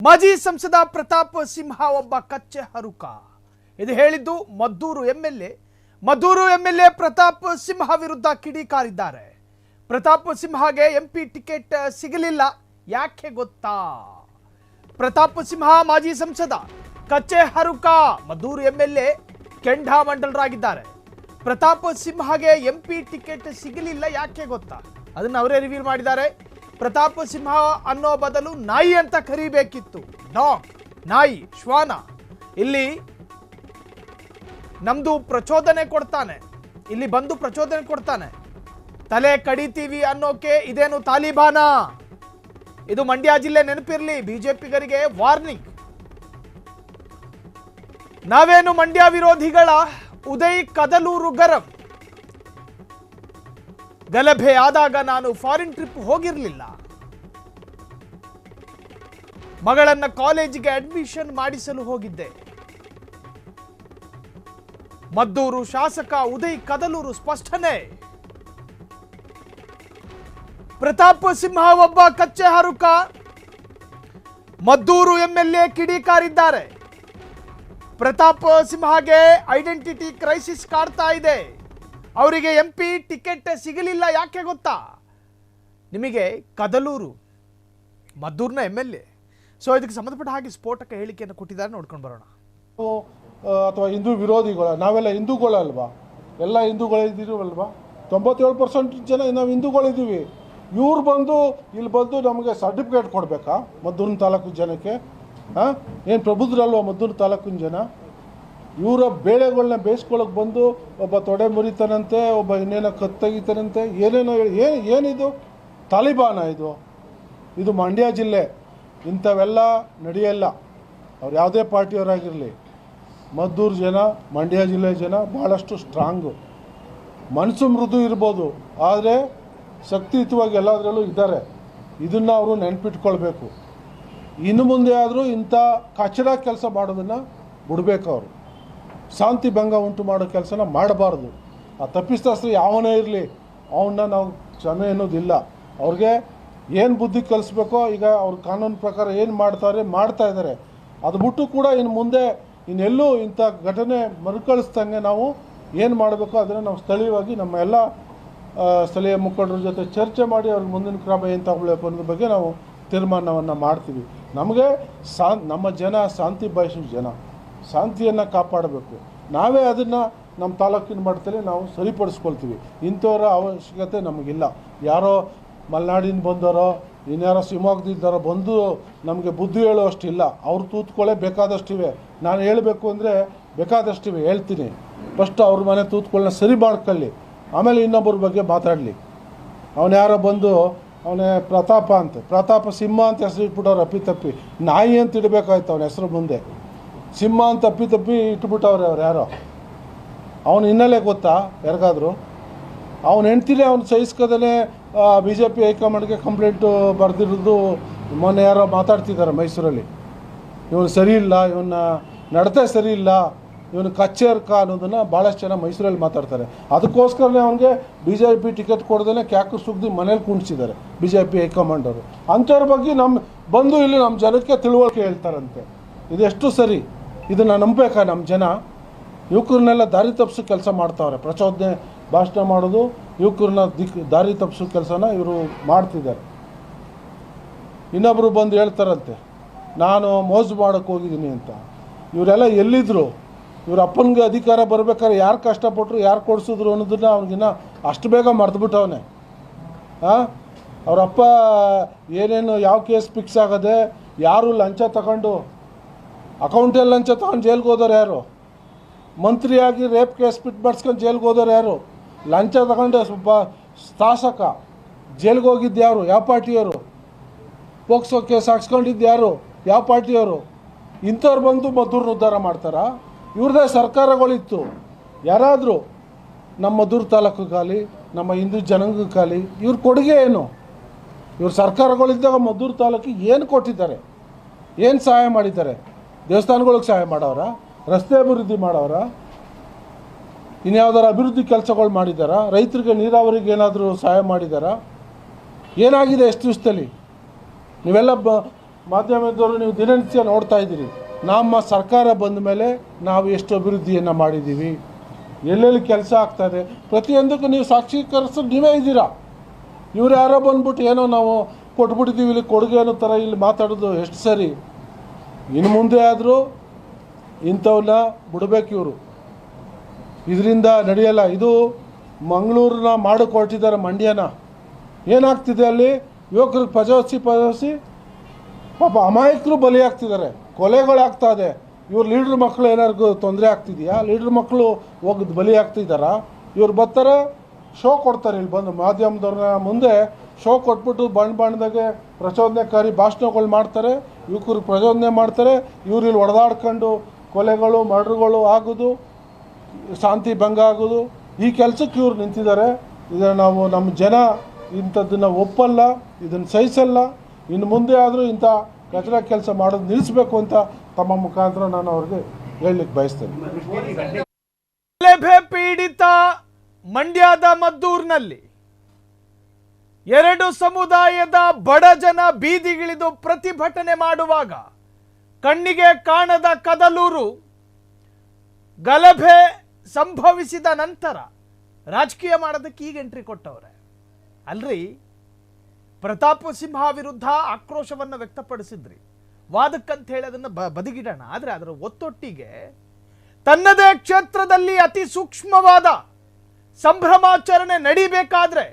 ಮಾಜಿ ಸಂಸದ ಪ್ರತಾಪ್ ಸಿಂಹ ಒಬ್ಬ ಕಚ್ಚೆ ಹರುಕ. ಇದು ಹೇಳಿದ್ದು ಮದ್ದೂರು ಎಂಎಲ್ಎ ಪ್ರತಾಪ್ ಸಿಂಹ ವಿರುದ್ಧ ಕಿಡಿಕಾರಿದ್ದಾರೆ. ಪ್ರತಾಪ್ ಸಿಂಹಗೆ ಎಂಪಿ ಟಿಕೆಟ್ ಸಿಗಲಿಲ್ಲ, ಯಾಕೆ ಗೊತ್ತಾ? ಪ್ರತಾಪ್ ಸಿಂಹ ಮಾಜಿ ಸಂಸದ ಕಚ್ಚೆ ಹರುಕ, ಮದ್ದೂರು ಎಂಎಲ್ಎ ಕೆಂಡಾಮಂಡಲರಾಗಿದ್ದಾರೆ. ಪ್ರತಾಪ್ ಸಿಂಹಗೆ ಎಂಪಿ ಟಿಕೆಟ್ ಸಿಗಲಿಲ್ಲ, ಯಾಕೆ ಗೊತ್ತಾ? ಅದನ್ನ ಅವರೇ ರಿವೀಲ್ ಮಾಡಿದ್ದಾರೆ. ಪ್ರತಾಪ್ ಸಿಂಹ ಅನ್ನೋ ಬದಲು ನಾಯಿ ಅಂತ ಕರಿಬೇಕಿತ್ತು. ಡಾಗ್, ನಾಯಿ, ಶ್ವಾನ. ಇಲ್ಲಿ ನಮ್ದು ಪ್ರಚೋದನೆ ಕೊಡ್ತಾನೆ, ಇಲ್ಲಿ ಬಂದು ಪ್ರಚೋದನೆ ಕೊಡ್ತಾನೆ. ತಲೆ ಕಡಿತೀವಿ ಅನ್ನೋಕೆ ಇದೇನು ತಾಲಿಬಾನ? ಇದು ಮಂಡ್ಯ ಜಿಲ್ಲೆ, ನೆನಪಿರ್ಲಿ ಬಿಜೆಪಿಗರಿಗೆ ವಾರ್ನಿಂಗ್. ನಾವೇನು ಮಂಡ್ಯ ವಿರೋಧಿಗಳ? ಉದಯ್ ಕದಲೂರು ಗರಂ. ಗಲಭೆ ಆದಾಗ ನಾನು ಫಾರಿನ್ ಟ್ರಿಪ್ ಹೋಗಿರಲಿಲ್ಲ. ಮಗಳನ್ನ ಕಾಲೇಜಿಗೆ ಅಡ್ಮಿಷನ್ ಮಾಡಿಸಲು ಹೋಗಿದ್ದೆ. ಮದ್ದೂರು ಶಾಸಕ ಉದಯ್ ಕದಲೂರು ಸ್ಪಷ್ಟನೆ. ಪ್ರತಾಪ್ ಸಿಂಹ ಒಬ್ಬ ಕಚ್ಚೆ ಹರುಕ, ಮದ್ದೂರು ಎಂಎಲ್ಎ ಕಿಡಿಕಾರಿದ್ದಾರೆ. ಪ್ರತಾಪ್ ಸಿಂಹಗೆ ಐಡೆಂಟಿಟಿ ಕ್ರೈಸಿಸ್ ಕಾಡ್ತಾ ಇದೆ. ಅವರಿಗೆ ಎಂಪಿ ಟಿಕೆಟ್ ಸಿಗಲಿಲ್ಲ, ಯಾಕೆ ಗೊತ್ತಾ? ನಿಮಗೆ ಕದಲೂರು ಮದ್ದೂರಿನ ಎಂಎಲ್ಎ. ಸೊ ಇದಕ್ಕೆ ಸಂಬಂಧಪಟ್ಟ ಹಾಗೆ ಸ್ಫೋಟಕ ಹೇಳಿಕೆಯನ್ನು ಕೊಟ್ಟಿದ್ದಾರೆ, ನೋಡ್ಕೊಂಡು ಬರೋಣ. ಅಥವಾ ಹಿಂದೂ ವಿರೋಧಿಗಳ, ನಾವೆಲ್ಲ ಹಿಂದೂಗಳಲ್ವಾ? ಎಲ್ಲ ಹಿಂದೂಗಳಿದ್ದೀವಲ್ವಾ? 97% ಜನ ನಾವು ಹಿಂದೂಗಳಿದ್ದೀವಿ. ಇವ್ರು ಬಂದು ಇಲ್ಲಿ ಬಂದು ನಮಗೆ ಸರ್ಟಿಫಿಕೇಟ್ ಕೊಡಬೇಕಾ ಮದ್ದೂರಿನ ತಾಲೂಕು ಜನಕ್ಕೆ? ಏನು ಪ್ರಬುದ್ಧರಲ್ವ ಮದ್ದೂರು ತಾಲೂಕಿನ ಜನ? ಇವರ ಬೇಳೆಗಳನ್ನ ಬೇಯಿಸ್ಕೊಳ್ಳೋಕೆ ಬಂದು ಒಬ್ಬ ತೊಡೆ ಮುರಿತಾನಂತೆ, ಒಬ್ಬ ಇನ್ನೇನೋ ಕತ್ತಗಿತಾನಂತೆ, ಏನೇನೋ ಹೇಳಿ. ಏನಿದು ತಾಲಿಬಾನ? ಇದು ಮಂಡ್ಯ ಜಿಲ್ಲೆ. ಇಂಥವೆಲ್ಲ ನಡೆಯಲ್ಲ. ಅವ್ರು ಯಾವುದೇ ಪಾರ್ಟಿಯವರಾಗಿರಲಿ. ಮದ್ದೂರು ಜನ, ಮಂಡ್ಯ ಜಿಲ್ಲೆ ಜನ ಭಾಳಷ್ಟು ಸ್ಟ್ರಾಂಗು. ಮನಸ್ಸು ಮೃದು ಇರ್ಬೋದು, ಆದರೆ ಶಕ್ತಿಯುತವಾಗಿ ಎಲ್ಲದರಲ್ಲೂ ಇದ್ದಾರೆ. ಇದನ್ನು ಅವರು ನೆನಪಿಟ್ಕೊಳ್ಬೇಕು. ಇನ್ನು ಮುಂದೆ ಆದರೂ ಇಂಥ ಕಚಡ ಕೆಲಸ ಮಾಡೋದನ್ನು ಬಿಡಬೇಕು. ಅವರು ಶಾಂತಿ ಭಂಗ ಉಂಟು ಮಾಡೋ ಕೆಲಸನ ಮಾಡಬಾರ್ದು. ಆ ತಪ್ಪಿತಸ್ಥರು ಯಾವನೇ ಇರಲಿ, ಅವನ್ನ ನಾವು ಕ್ಷಮೆ ಅನ್ನೋದಿಲ್ಲ. ಅವ್ರಿಗೆ ಏನು ಬುದ್ಧಿ ಕಲಿಸ್ಬೇಕೋ ಈಗ ಅವ್ರ ಕಾನೂನು ಪ್ರಕಾರ ಏನು ಮಾಡ್ತಾ ಇದ್ದಾರೆ. ಅದು ಬಿಟ್ಟು ಕೂಡ ಇನ್ನು ಮುಂದೆ ಇನ್ನೆಲ್ಲೂ ಇಂಥ ಘಟನೆ ಮರುಕಳಿಸ್ದಂಗೆ ನಾವು ಏನು ಮಾಡಬೇಕೋ ಅದನ್ನು ನಾವು ಸ್ಥಳೀಯವಾಗಿ ನಮ್ಮ ಎಲ್ಲ ಸ್ಥಳೀಯ ಮುಖಂಡರ ಜೊತೆ ಚರ್ಚೆ ಮಾಡಿ ಅವ್ರಿಗೆ ಮುಂದಿನ ಕ್ರಮ ಏನು ತಗೊಳ್ಬೇಕು ಅನ್ನೋದ್ರ ಬಗ್ಗೆ ನಾವು ತೀರ್ಮಾನವನ್ನು ಮಾಡ್ತೀವಿ. ನಮಗೆ ನಮ್ಮ ಜನ ಶಾಂತಿ ಬಯಸೋ ಜನ, ಶಾಂತಿಯನ್ನು ಕಾಪಾಡಬೇಕು. ನಾವೇ ಅದನ್ನು ನಮ್ಮ ತಾಲೂಕಿನ ಮಟ್ಟದಲ್ಲಿ ನಾವು ಸರಿಪಡಿಸ್ಕೊಳ್ತೀವಿ. ಇಂಥವರ ಅವಶ್ಯಕತೆ ನಮಗಿಲ್ಲ. ಯಾರೋ ಮಲೆನಾಡಿನ ಬಂದವರೋ ಇನ್ಯಾರೋ ಶಿವಮೊಗ್ಗದಿದ್ದಾರೋ ಬಂದು ನಮಗೆ ಬುದ್ಧಿ ಹೇಳೋಷ್ಟಿಲ್ಲ. ಅವ್ರು ತೂತ್ಕೊಳ್ಳೆ ಬೇಕಾದಷ್ಟಿವೆ. ನಾನು ಹೇಳಬೇಕು ಅಂದರೆ ಬೇಕಾದಷ್ಟಿವೆ, ಹೇಳ್ತೀನಿ. ಫಸ್ಟ್ ಅವ್ರ ಮನೆ ತೂತ್ಕೊಳ್ಳೋಣ ಸರಿ ಮಾಡ್ಕೊಳ್ಳಿ, ಆಮೇಲೆ ಇನ್ನೊಬ್ಬರ ಬಗ್ಗೆ ಮಾತಾಡಲಿ. ಅವನು ಯಾರೋ ಬಂದು ಅವನೇ ಪ್ರತಾಪ ಸಿಂಹ ಅಂತ ಹೆಸರು ಇಟ್ಬಿಟ್ಟವ್ರು ಅಪ್ಪಿತಪ್ಪಿ. ನಾಯಿ ಅಂತ ಇಡಬೇಕಾಯ್ತು ಅವನ ಹೆಸರು ಮುಂದೆ. ಸಿಂಹ ಅಂತ ತಪ್ಪಿ ಇಟ್ಬಿಟ್ಟವ್ರೆ ಅವ್ರು ಯಾರೋ. ಅವನು ಹಿನ್ನೆಲೆ ಗೊತ್ತಾ ಯಾರಿಗಾದ್ರು? ಅವನು ಹೆಂಡ್ತಿಲೇ ಅವ್ನು ಸಹಿಸ್ಕೋದೇ BJP ಹೈಕಮಾಂಡ್ಗೆ ಕಂಪ್ಲೇಂಟು ಬರೆದಿರೋದು ಮೊನ್ನೆ ಯಾರೋ ಮಾತಾಡ್ತಿದ್ದಾರೆ ಮೈಸೂರಲ್ಲಿ. ಇವನು ಸರಿ ಇಲ್ಲ, ಇವನ್ನ ನಡತೆ ಸರಿ ಇಲ್ಲ, ಇವನು ಕಚ್ಚೇರ್ಕ ಅನ್ನೋದನ್ನು ಭಾಳಷ್ಟು ಜನ ಮೈಸೂರಲ್ಲಿ ಮಾತಾಡ್ತಾರೆ. ಅದಕ್ಕೋಸ್ಕರನೇ ಅವನಿಗೆ BJP ಟಿಕೆಟ್ ಕೊಡ್ದೇ ಕ್ಯಾಕು ಸುಗ್ದಿ ಮನೇಲಿ ಕುಣಿಸಿದ್ದಾರೆ BJP ಹೈಕಮಾಂಡವರು. ಅಂಥವ್ರ ಬಗ್ಗೆ ಬಂದು ಇಲ್ಲಿ ನಮ್ಮ ಜನಕ್ಕೆ ತಿಳುವಳಿಕೆ ಹೇಳ್ತಾರಂತೆ. ಇದೆಷ್ಟು ಸರಿ? ಇದನ್ನು ನಂಬಬೇಕಾ ನಮ್ಮ ಜನ? ಯುವಕರನ್ನೆಲ್ಲ ದಾರಿ ತಪ್ಪಿಸೋ ಕೆಲಸ ಮಾಡ್ತಾವ್ರೆ. ಪ್ರಚೋದನೆ ಭಾಷಣ ಮಾಡೋದು, ಯುವಕರನ್ನ ದಾರಿ ತಪ್ಪಿಸೋ ಕೆಲಸನ ಇವರು ಮಾಡ್ತಿದ್ದಾರೆ. ಇನ್ನೊಬ್ಬರು ಬಂದು ಹೇಳ್ತಾರಂತೆ ನಾನು ಮೋಸ ಮಾಡೋಕ್ಕೆ ಹೋಗಿದ್ದೀನಿ ಅಂತ. ಇವರೆಲ್ಲ ಎಲ್ಲಿದ್ದರು? ಇವ್ರ ಅಪ್ಪನಿಗೆ ಅಧಿಕಾರ ಬರ್ಬೇಕಾದ್ರೆ ಯಾರು ಕಷ್ಟಪಟ್ಟರು, ಯಾರು ಕೊಡಿಸಿದ್ರು ಅನ್ನೋದನ್ನ ಅವ್ನಿಗಿನ್ನ ಅಷ್ಟು ಬೇಗ ಮರೆತುಬಿಟ್ಟವನೇ. ಅವರಪ್ಪ ಏನೇನು ಯಾವ ಕೇಸ್ ಫಿಕ್ಸ್ ಆಗದೆ, ಯಾರು ಲಂಚ ತಗೊಂಡು ಅಕೌಂಟಲ್ಲಿ ಲಂಚ ತಗೊಂಡು ಜೈಲ್ಗೆ ಹೋದವ್ರು ಯಾರು? ಮಂತ್ರಿಯಾಗಿ ರೇಪ್ ಕೇಸ್ ಫಿಟ್ ಮಾಡಿಸ್ಕೊಂಡು ಜೈಲ್ಗೆ ಹೋದವ್ರು ಯಾರು? ಲಂಚ ತಗೊಂಡು ಸ್ವಲ್ಪ ಶಾಸಕ ಜೈಲ್ಗೆ ಹೋಗಿದ್ದು ಯಾರು? ಯಾವ ಪಾರ್ಟಿಯವರು? ಪೋಕ್ಸೋ ಕೇಸ್ ಹಾಕ್ಸ್ಕೊಂಡಿದ್ದು ಯಾರು? ಯಾವ ಪಾರ್ಟಿಯವರು? ಇಂಥವ್ರು ಬಂದು ಮದ್ದೂರನ್ನ ಉದ್ಧಾರ ಮಾಡ್ತಾರಾ? ಇವ್ರದ್ದೇ ಸರ್ಕಾರಗಳಿತ್ತು. ಯಾರಾದರೂ ನಮ್ಮ ಮದ್ದೂರು ತಾಲೂಕಿಗಾಗಲಿ ನಮ್ಮ ಹಿಂದೂ ಜನಾಂಗಕ್ಕಾಗಲಿ ಇವ್ರ ಕೊಡುಗೆ ಏನು? ಇವ್ರ ಸರ್ಕಾರಗಳಿದ್ದಾಗ ಮದ್ದೂರು ತಾಲೂಕಿಗೆ ಏನು ಕೊಟ್ಟಿದ್ದಾರೆ? ಏನು ಸಹಾಯ ಮಾಡಿದ್ದಾರೆ? ದೇವಸ್ಥಾನಗಳಿಗೆ ಸಹಾಯ ಮಾಡವ್ರ? ರಸ್ತೆ ಅಭಿವೃದ್ಧಿ ಮಾಡವ್ರ? ಇನ್ಯಾವುದಾರು ಅಭಿವೃದ್ಧಿ ಕೆಲಸಗಳು ಮಾಡಿದಾರಾ? ರೈತರಿಗೆ ನೀರಾವರಿಗೆ ಏನಾದರೂ ಸಹಾಯ ಮಾಡಿದಾರಾ? ಏನಾಗಿದೆ ಎಷ್ಟು ದಿವಸದಲ್ಲಿ? ನೀವೆಲ್ಲ ಮಾಧ್ಯಮದವರು ನೀವು ದಿನನಿತ್ಯ ನೋಡ್ತಾ ಇದ್ದೀರಿ. ನಮ್ಮ ಸರ್ಕಾರ ಬಂದ ಮೇಲೆ ನಾವು ಎಷ್ಟು ಅಭಿವೃದ್ಧಿಯನ್ನು ಮಾಡಿದ್ದೀವಿ, ಎಲ್ಲೆಲ್ಲಿ ಕೆಲಸ ಆಗ್ತಾಯಿದೆ, ಪ್ರತಿಯೊಂದಕ್ಕೂ ನೀವು ಸಾಕ್ಷೀಕರಿಸೋದು ನೀವೇ ಇದ್ದೀರಾ. ಇವ್ರು ಯಾರೋ ಬಂದ್ಬಿಟ್ಟು ಏನೋ ನಾವು ಕೊಟ್ಬಿಟ್ಟಿದ್ದೀವಿ ಇಲ್ಲಿ ಕೊಡುಗೆ ಅನ್ನೋ ಥರ ಇಲ್ಲಿ ಮಾತಾಡೋದು ಎಷ್ಟು ಸರಿ? ಇನ್ನು ಮುಂದೆ ಆದರೂ ಇಂಥವನ್ನ ಬಿಡಬೇಕು ಇವರು. ಇದರಿಂದ ನಡೆಯಲ್ಲ. ಇದು ಮಂಗಳೂರನ್ನ ಮಾಡಿಕೊಟ್ಟಿದ್ದಾರೆ, ಮಂಡ್ಯನ. ಏನಾಗ್ತಿದೆ ಅಲ್ಲಿ? ಯುವಕರಿಗೆ ಪಜವಸಿ ಪಾಪ ಅಮಾಯಕರು ಬಲಿಯಾಗ್ತಿದ್ದಾರೆ, ಕೊಲೆಗಳಾಗ್ತಾ ಇದೆ. ಇವ್ರು ಲೀಡ್ರ್ ಮಕ್ಕಳು ಏನಾದ್ರು ತೊಂದರೆ ಆಗ್ತಿದೆಯಾ? ಲೀಡ್ರ್ ಮಕ್ಕಳು ಹೋಗಿದ್ದು ಬಲಿ ಆಗ್ತಿದ್ದಾರಾ? ಇವ್ರು ಬರ್ತಾರೆ, ಶೋ ಕೊಡ್ತಾರೆ. ಇಲ್ಲಿ ಬಂದು ಮಾಧ್ಯಮದವ್ರನ್ನ ಮುಂದೆ ಶೋ ಕೊಟ್ಬಿಟ್ಟು ಬಣ್ಣದಾಗೆ ಪ್ರಚೋದನೆಕಾರಿ ಭಾಷಣಗಳು ಮಾಡ್ತಾರೆ, ಯುವಕರಿಗೆ ಪ್ರಚೋದನೆ ಮಾಡ್ತಾರೆ. ಇವ್ರು ಇಲ್ಲಿ ಹೊಡೆದಾಡ್ಕೊಂಡು ಕೊಲೆಗಳು ಮರ್ಡರ್ಗಳು ಆಗೋದು, ಶಾಂತಿ ಭಂಗ ಆಗೋದು, ಈ ಕೆಲಸಕ್ಕೆ ಇವ್ರು ನಿಂತಿದ್ದಾರೆ. ಇದನ್ನು ನಾವು ನಮ್ಮ ಜನ ಇಂಥದ್ದನ್ನು ಒಪ್ಪಲ್ಲ, ಇದನ್ನು ಸಹಿಸಲ್ಲ. ಇನ್ನು ಮುಂದೆ ಆದರೂ ಇಂಥ ಕಚಡ ಕೆಲಸ ಮಾಡೋದು ನಿಲ್ಲಿಸಬೇಕು ಅಂತ ತಮ್ಮ ಮುಖಾಂತರ ನಾನು ಅವ್ರಿಗೆ ಹೇಳಲಿಕ್ಕೆ ಬಯಸ್ತೇನೆ. ಗಲಭೆ ಪೀಡಿತ ಮಂಡ್ಯದ ಮದ್ದೂರಿನಲ್ಲಿ 2 ಸಮುದಾಯದ ಬಡ ಜನ ಬೀದಿಗಿಳಿದು ಪ್ರತಿಭಟನೆ ಮಾಡುವಾಗ ಕಣ್ಣಿಗೆ ಕಾಣದ ಕದಲೂರು ಗಲಭೆ ಸಂಭವಿಸಿದ ನಂತರ ರಾಜಕೀಯ ಮಾಡೋದಕ್ಕೆ ಈಗ ಎಂಟ್ರಿ ಕೊಟ್ಟವ್ರೆ ಅಲ್ರಿ. ಪ್ರತಾಪ್ ಸಿಂಹ ವಿರುದ್ಧ ಆಕ್ರೋಶವನ್ನು ವ್ಯಕ್ತಪಡಿಸಿದ್ರಿ, ವಾದಕ್ಕಂತ ಹೇಳಿ ಅದನ್ನು ಬದಿಗಿಡೋಣ. ಆದರೆ ಅದರ ಒತ್ತೊಟ್ಟಿಗೆ ತನ್ನದೇ ಕ್ಷೇತ್ರದಲ್ಲಿ ಅತಿ ಸೂಕ್ಷ್ಮವಾದ ಸಂಭ್ರಮಾಚರಣೆ ನಡೀಬೇಕಾದ್ರೆ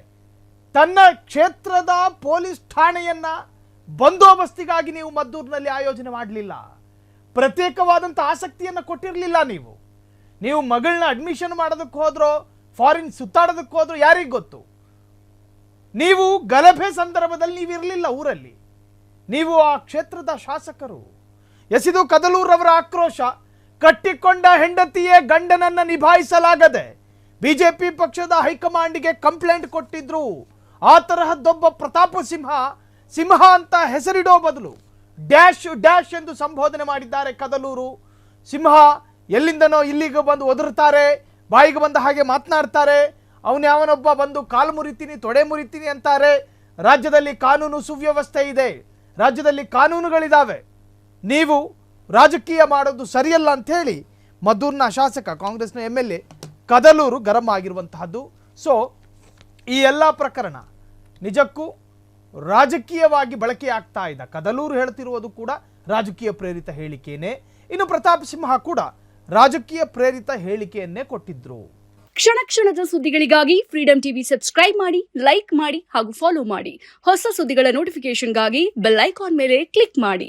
ತನ್ನ ಕ್ಷೇತ್ರದ ಪೊಲೀಸ್ ಠಾಣೆಯನ್ನ ಬಂದೋಬಸ್ತಿಗಾಗಿ ನೀವು ಮದ್ದೂರಿನಲ್ಲಿ ಆಯೋಜನೆ ಮಾಡಲಿಲ್ಲ, ಪ್ರತ್ಯೇಕವಾದಂಥ ಆಸಕ್ತಿಯನ್ನು ಕೊಟ್ಟಿರಲಿಲ್ಲ. ನೀವು ಮಗಳನ್ನ ಅಡ್ಮಿಷನ್ ಮಾಡೋದಕ್ಕೆ ಹೋದ್ರೋ, ಫಾರಿನ್ ಸುತ್ತಾಡೋದಕ್ಕೆ ಹೋದ್ರೋ ಯಾರಿಗೆ ಗೊತ್ತು. ನೀವು ಗಲಭೆ ಸಂದರ್ಭದಲ್ಲಿ ನೀವಿರಲಿಲ್ಲ ಊರಲ್ಲಿ, ನೀವು ಆ ಕ್ಷೇತ್ರದ ಶಾಸಕರು. ಎಸಿದು ಕದಲೂರವರ ಆಕ್ರೋಶ, ಕಟ್ಟಿಕೊಂಡ ಹೆಂಡತಿಯೇ ಗಂಡನನ್ನ ನಿಭಾಯಿಸಲಾಗದೆ ಬಿಜೆಪಿ ಪಕ್ಷದ ಹೈಕಮಾಂಡ್ಗೆ ಕಂಪ್ಲೇಂಟ್ ಕೊಟ್ಟಿದ್ರು. ಆ ತರಹದ್ದೊಬ್ಬ ಪ್ರತಾಪ ಸಿಂಹ ಅಂತ ಹೆಸರಿಡೋ ಬದಲು ಡ್ಯಾಶ್ ಡ್ಯಾಶ್ ಎಂದು ಸಂಬೋಧನೆ ಮಾಡಿದ್ದಾರೆ ಕದಲೂರು. ಸಿಂಹ ಎಲ್ಲಿಂದನೋ ಇಲ್ಲಿಗೆ ಬಂದು ಒದರ್ತಾರೆ, ಬಾಯಿಗೆ ಬಂದ ಹಾಗೆ ಮಾತನಾಡ್ತಾರೆ. ಅವನೊಬ್ಬ ಬಂದು ಕಾಲು ಮುರಿತೀನಿ, ತೊಡೆ ಮುರಿತೀನಿ ಅಂತಾರೆ. ರಾಜ್ಯದಲ್ಲಿ ಕಾನೂನು ಸುವ್ಯವಸ್ಥೆ ಇದೆ, ರಾಜ್ಯದಲ್ಲಿ ಕಾನೂನುಗಳಿದ್ದಾವೆ. ನೀವು ರಾಜಕೀಯ ಮಾಡೋದು ಸರಿಯಲ್ಲ ಅಂತ ಹೇಳಿ ಮದ್ದೂರಿನ ಶಾಸಕ, ಕಾಂಗ್ರೆಸ್ನ MLA ಕದಲೂರು ಗರಂ ಆಗಿರುವಂತಹದ್ದು. ಸೊ ಈ ಎಲ್ಲ ಪ್ರಕರಣ ನಿಜಕ್ಕೂ ರಾಜಕೀಯವಾಗಿ ಬಳಕೆ ಆಗ್ತಾ ಇದೆ. ಕದಲೂರು ಹೇಳ್ತಿರುವುದು ಕೂಡ ರಾಜಕೀಯ ಪ್ರೇರಿತ ಹೇಳಿಕೆಯೇ. ಇನ್ನು ಪ್ರತಾಪ್ ಸಿಂಹ ಕೂಡ ರಾಜಕೀಯ ಪ್ರೇರಿತ ಹೇಳಿಕೆಯನ್ನೇ ಕೊಟ್ಟಿದ್ರು. ಕ್ಷಣ ಕ್ಷಣದ ಸುದ್ದಿಗಳಿಗಾಗಿ ಫ್ರೀಡಂ ಟಿವಿ ಸಬ್ಸ್ಕ್ರೈಬ್ ಮಾಡಿ, ಲೈಕ್ ಮಾಡಿ ಹಾಗೂ ಫಾಲೋ ಮಾಡಿ. ಹೊಸ ಸುದ್ದಿಗಳ ನೋಟಿಫಿಕೇಶನ್ಗಾಗಿ ಬೆಲ್ ಐಕಾನ್ ಮೇಲೆ ಕ್ಲಿಕ್ ಮಾಡಿ.